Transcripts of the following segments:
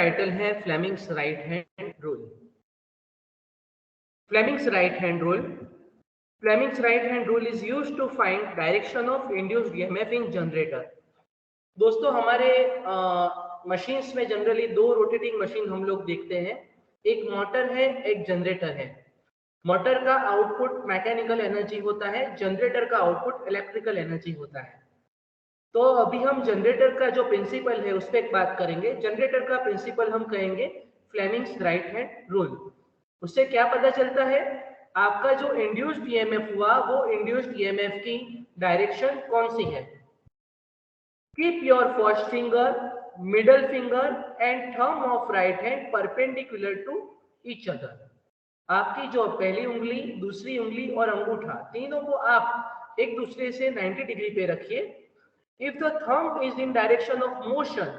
Title है Fleming's right hand rule. Fleming's right hand rule. Fleming's right hand rule is used to find direction of induced EMF in generator। दोस्तों हमारे machines में generally दो rotating machine हम लोग देखते हैं, एक मोटर है, एक जनरेटर है। मोटर का आउटपुट मैकेनिकल एनर्जी होता है, जनरेटर का आउटपुट इलेक्ट्रिकल एनर्जी होता है। तो अभी हम जनरेटर का जो प्रिंसिपल है उस पर एक बात करेंगे। जनरेटर का प्रिंसिपल हम कहेंगे फ्लेमिंग्स राइट हैंड रूल। उससे क्या पता चलता है, आपका जो इंड्यूस्ड ईएमएफ हुआ वो इंड्यूस्ड ईएमएफ की डायरेक्शन कौन सी है। Keep your first finger, middle finger and thumb of right hand perpendicular to each other. आपकी जो पहली उंगली, दूसरी उंगली और अंगूठा, तीनों को आप एक दूसरे से 90 डिग्री पे रखिए। If the thumb is in direction of motion,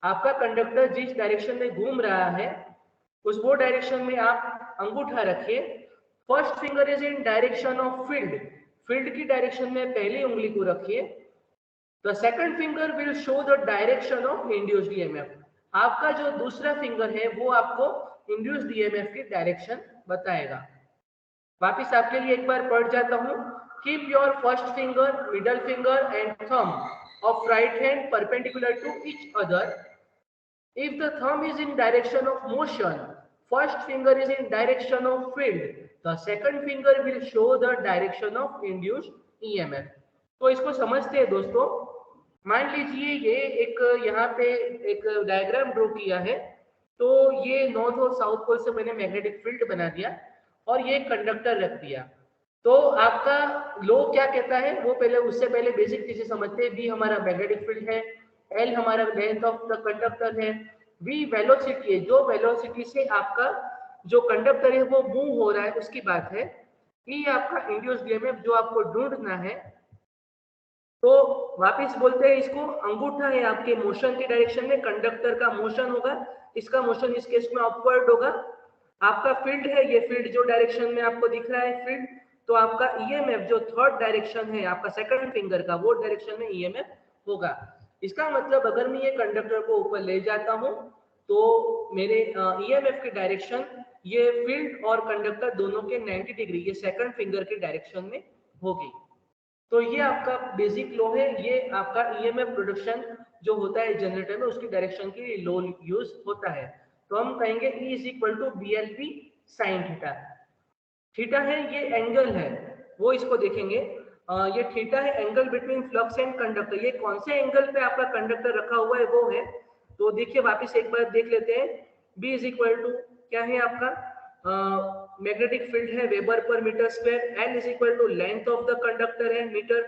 आपका कंडक्टर जिस डायरेक्शन में घूम रहा है उस वो डायरेक्शन में आप अंगूठा रखिए। First finger is in direction of field, field की डायरेक्शन में पहली उंगली को रखिए। The second finger will show the direction of induced EMF. आपका जो दूसरा फिंगर है वो आपको इंड्यूस्ड ईएमएफ की डायरेक्शन बताएगा। वापिस आपके लिए एक बार पढ़ जाता हूं। Keep your first finger, middle finger and thumb of right hand perpendicular to each other. If the thumb is in direction of motion, first finger is in direction of field, the second finger will show the direction of induced EMF। तो इसको समझते हैं दोस्तों। मान लीजिए ये एक यहाँ पे एक डायग्राम ड्रॉ किया है, तो ये नॉर्थ और साउथ पोल से मैंने मैग्नेटिक फील्ड बना दिया और ये कंडक्टर रख दिया। तो आपका लॉ क्या कहता है वो पहले, उससे पहले बेसिक चीजें समझते हैं। बी हमारा मैग्नेटिक फील्ड है, एल हमारा लेंथ ऑफ द कंडक्टर है, वी वेलोसिटी है, जो वेलोसिटी से आपका जो कंडक्टर है वो मूव हो रहा है उसकी बात है। ई आपका इंड्यूस्ड ईएमएफ जो आपको ढूंढना है। तो वापस बोलते हैं इसको, अंगूठा है आपके मोशन की डायरेक्शन में, कंडक्टर का मोशन होगा, इसका मोशन इस केस में अपवर्ड होगा। आपका फील्ड है, ये फील्ड जो डायरेक्शन में आपको दिख रहा है फील्ड, तो आपका ईएमएफ जो थर्ड डायरेक्शन है आपका सेकंड फिंगर का, वो डायरेक्शन में ईएमएफ होगा। इसका मतलब अगर मैं ये कंडक्टर को ऊपर ले जाता हूं तो मेरे ईएमएफ की डायरेक्शन ये फील्ड और कंडक्टर दोनों के 90 डिग्री ये सेकंड फिंगर की डायरेक्शन में होगी। तो ये आपका बेसिक लॉ है। ये आपका ईएमएफ प्रोडक्शन जो होता है जनरेटर में उसकी डायरेक्शन के लिए लॉ यूज होता है। तो हम कहेंगे E is equal to BLV sine theta. Theta है ये एंगल है, वो इसको देखेंगे। ये थीटा है angle between flux and conductor. ये कौन से एंगल पे आपका कंडक्टर रखा हुआ है वो है। तो देखिए वापस एक बार देख लेते हैं। B इज इक्वल टू क्या है आपका मैग्नेटिक फील्ड है weber per metre square, L is equal to length of the conductor है metre,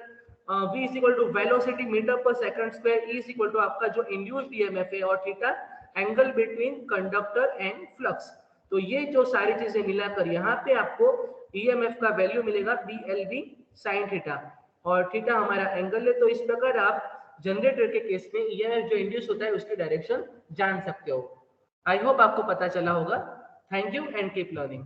V is equal to velocity metre per second square, E is equal to आपका जो induced EMF है और theta angle between conductor and flux. तो ये जो सारी चीजें मिलाकर यहाँ पे आपको ईएमएफ का वैल्यू मिलेगा BLV साइन थीटा, और थीटा हमारा एंगल है। तो इस प्रकार आप जनरेटर के केस में ईएमएफ जो इंड्यूस होता है उसकी डायरेक्शन जान सकते हो। आई होप आपको पता चला होगा। Thank you and keep learning.